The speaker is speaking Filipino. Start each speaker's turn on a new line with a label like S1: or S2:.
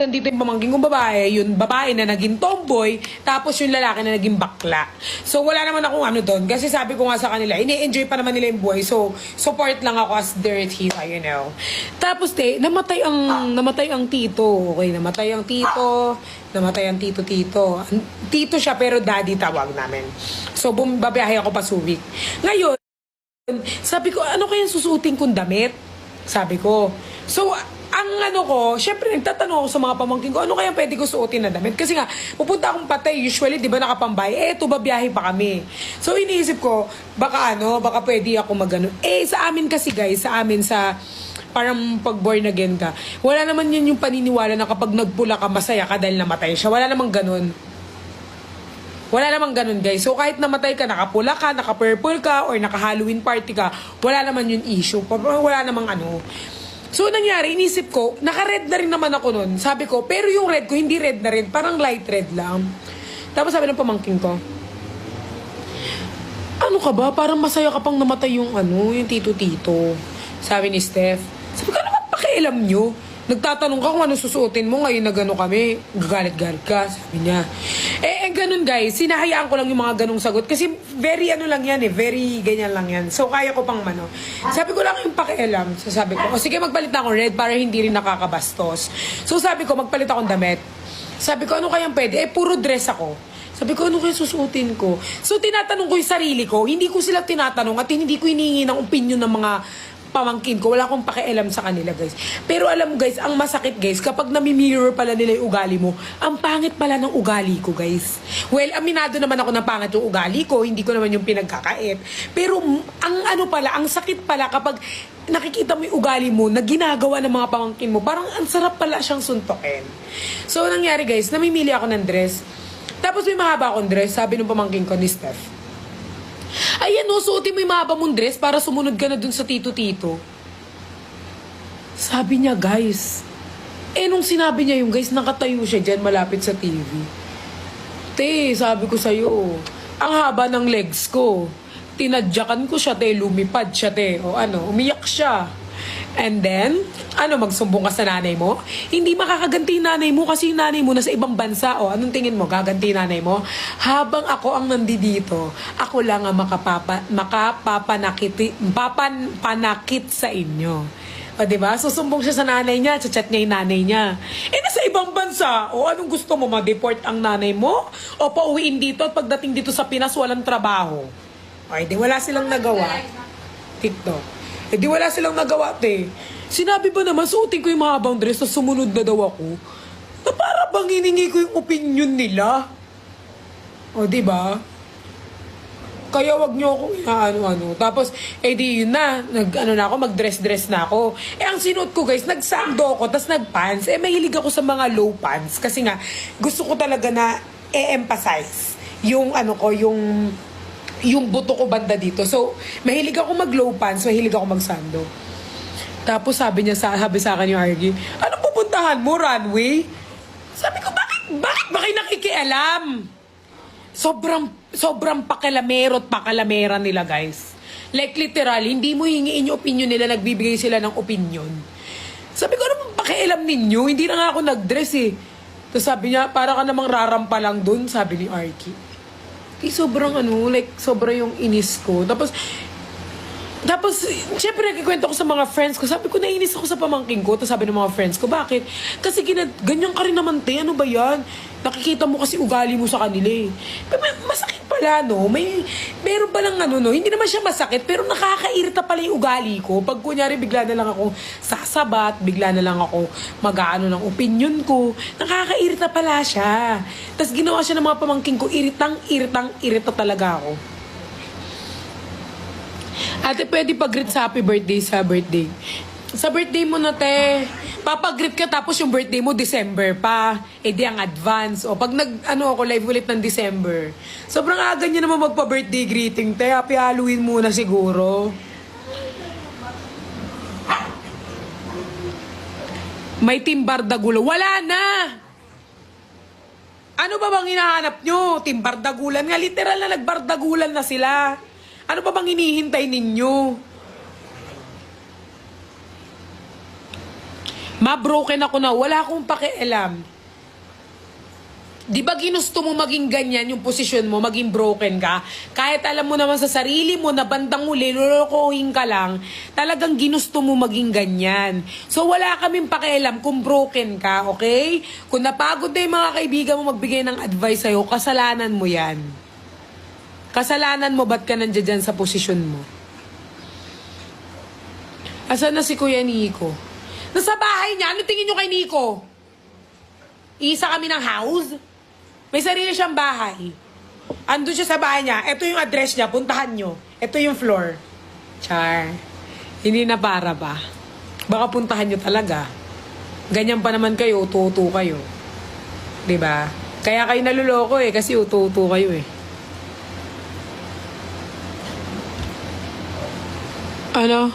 S1: Nandito yung pamangking kong babae, yung babae na naging tomboy, tapos yung lalaki na naging bakla. So, wala naman akong ano doon. Kasi sabi ko nga sa kanila, ini-enjoy pa naman nila yung buhay. So, support lang ako as their tita, you know. Tapos, namatay ang tito. Okay, namatay ang tito. Namatay ang tito-tito. Tito siya, pero daddy tawag namin. So, babiyahe ako pa Subic. Ngayon, sabi ko, ano kaya susuotin kong damit? Sabi ko. So, ang ano ko, syempre nagtatanong ako sa mga pamangkin ko, ano kaya pwede ko suotin na damit? Kasi nga, pupunta akong Patay, usually, di ba nakapambay? Eto, babiyahe pa kami. So, iniisip ko, baka pwede ako magano. Sa amin kasi guys, sa parang pag born again ka, wala naman yun yung paniniwala na kapag nagpula ka, masaya ka dahil namatay siya. Wala namang ganun. Wala namang ganun, guys. So, kahit namatay ka, nakapula ka, naka-purple ka, or naka-Halloween party ka, wala naman yung issue. Wala namang ano. So, nangyari, inisip ko, naka-red na rin naman ako nun. Sabi ko, pero yung red ko, hindi red na red, parang light red lang. Tapos sabi ng pamangking ko, ano ka ba? Parang masaya ka pang namatay yung yung tito-tito. Sabi ni Steph. Sabi ko, ano ba pakialam nyo? Nagtatanong ka kung ano susuotin mo ngayon na gano'n kami. Gagalit-galit ka, sabi niya. Ganun guys, sinahayaan ko lang yung mga ganong sagot. Kasi very lang yan very ganyan lang yan. So kaya ko pang mano. Sabi ko lang yung pakialam. So sabi ko, sige magpalit na akong red para hindi rin nakakabastos. So sabi ko, magpalit akong damit. Sabi ko, ano kayang pwede? Puro dress ako. Sabi ko, ano kaya susuotin ko? So tinatanong ko yung sarili ko. Hindi ko sila tinatanong at hindi ko hinihingi ng opinion ng mga pamangkin ko. Wala akong pakialam sa kanila, guys. Pero alam mo, guys, ang masakit, guys, kapag nami-mirror pala nila yung ugali mo, ang pangit pala ng ugali ko, guys. Well, aminado naman ako na pangit yung ugali ko. Hindi ko naman yung pinagkakait. Pero, ang sakit pala kapag nakikita mo yung ugali mo na ginagawa ng mga pamangkin mo, parang ang sarap pala siyang suntokin. So, nangyari, guys, namimili ako ng dress. Tapos may mahaba akong dress, sabi ng pamangkin ko ni Steph. Ayan suotin mo yung mahaba mong dress para sumunod ka na dun sa tito-tito. Sabi niya, guys. Nung sinabi niya yung guys, nakatayo siya dyan malapit sa TV. Sabi ko sa'yo, ang haba ng legs ko. Tinadyakan ko siya, lumipad siya, umiyak siya. And then, magsumbong ka sa nanay mo? Hindi makakaganti yung nanay mo kasi yung nanay mo nasa ibang bansa. Anong tingin mo? Gaganti nanay mo? Habang ako ang nandito, ako lang ang makapapanakit sa inyo. Diba? Susumbong siya sa nanay niya, chat niya yung nanay niya. Nasa ibang bansa, anong gusto mo? Ma-deport ang nanay mo? O pauwiin dito at pagdating dito sa Pinas, walang trabaho? Di wala silang nagawa. TikTok. Di wala silang nagawa, Sinabi ba naman, suotin ko yung mahabang dress na sumunod na daw ako? Na para bang hiningi ko yung opinion nila? Diba? Kaya wag nyo akong ano. Tapos, di yun na. Mag-dress na ako. Ang sinuot ko, guys, nagsando ako, tas nagpants. Mahilig ako sa mga low pants. Kasi nga, gusto ko talaga na emphasize yung yung buto ko banda dito. So, mahilig ako mag-low pants, mahilig ako mag-sando. Tapos sabi sa akin yung Argy, anong pupuntahan mo, runway? Sabi ko, bakit ba kayo nakikialam? Sobrang pakilamero at pakalamera nila, guys. Like, literal, hindi mo hingiin yung opinion nila, nagbibigay sila ng opinion. Sabi ko, ano pakialam ninyo? Hindi na nga ako nag-dress Tapos sabi niya, para ka namang rarampa lang dun, sabi ni Arky. Sobrang sobrang yung inis ko. Tapos, syempre nagkikwento ko sa mga friends ko. Sabi ko, nainis ako sa pamangking ko. Tapos sabi ng mga friends ko, bakit? Kasi ganyan ka rin naman, ano ba yan? Nakikita mo kasi ugali mo sa kanila Pero masakit pala, meron palang hindi naman siya masakit, pero nakakairita pala yung ugali ko. Pag kunyari, bigla na lang ako sasabat, bigla na lang ako mag-aano ng opinion ko. Nakakairita pala siya. Tapos ginawa siya ng mga pamangking ko, irita talaga ako. Ate, pwede pag-greet sa happy birthday sa birthday. Sa birthday mo na, papag-greet ka tapos yung birthday mo December pa. Di ang advance. O pag ako live ulit ng December. Sobrang aga niya naman magpa-birthday greeting, Happy Halloween muna siguro. May Team Bardagulan. Wala na! Ano ba bang hinahanap nyo? Team Bardagulan nga. Literal na nagbardagulan na sila. Ano ba bang hinihintay ninyo? Ma-broken ako na, wala akong pakialam. Di ba ginusto mo maging ganyan yung posisyon mo, maging broken ka? Kahit alam mo naman sa sarili mo na bandang huli, lulukohin ka lang, talagang ginusto mo maging ganyan. So wala kaming pakialam kung broken ka, okay? Kung napagod na yung mga kaibigan mo magbigay ng advice sa'yo, kasalanan mo yan. Kasalanan mo, ba't ka nandiyan dyan sa posisyon mo? Asan na si Kuya Nico? Nasa bahay niya. Ano tingin nyo kay Nico? Isa kami ng house? May sarili siyang bahay. Andun siya sa bahay niya. Ito yung address niya. Puntahan nyo. Ito yung floor. Char. Hindi na para ba? Baka puntahan nyo talaga. Ganyan pa naman kayo. Utu-utu kayo. Diba? Kaya kayo naluloko eh. Kasi utu-utu kayo eh. Ano?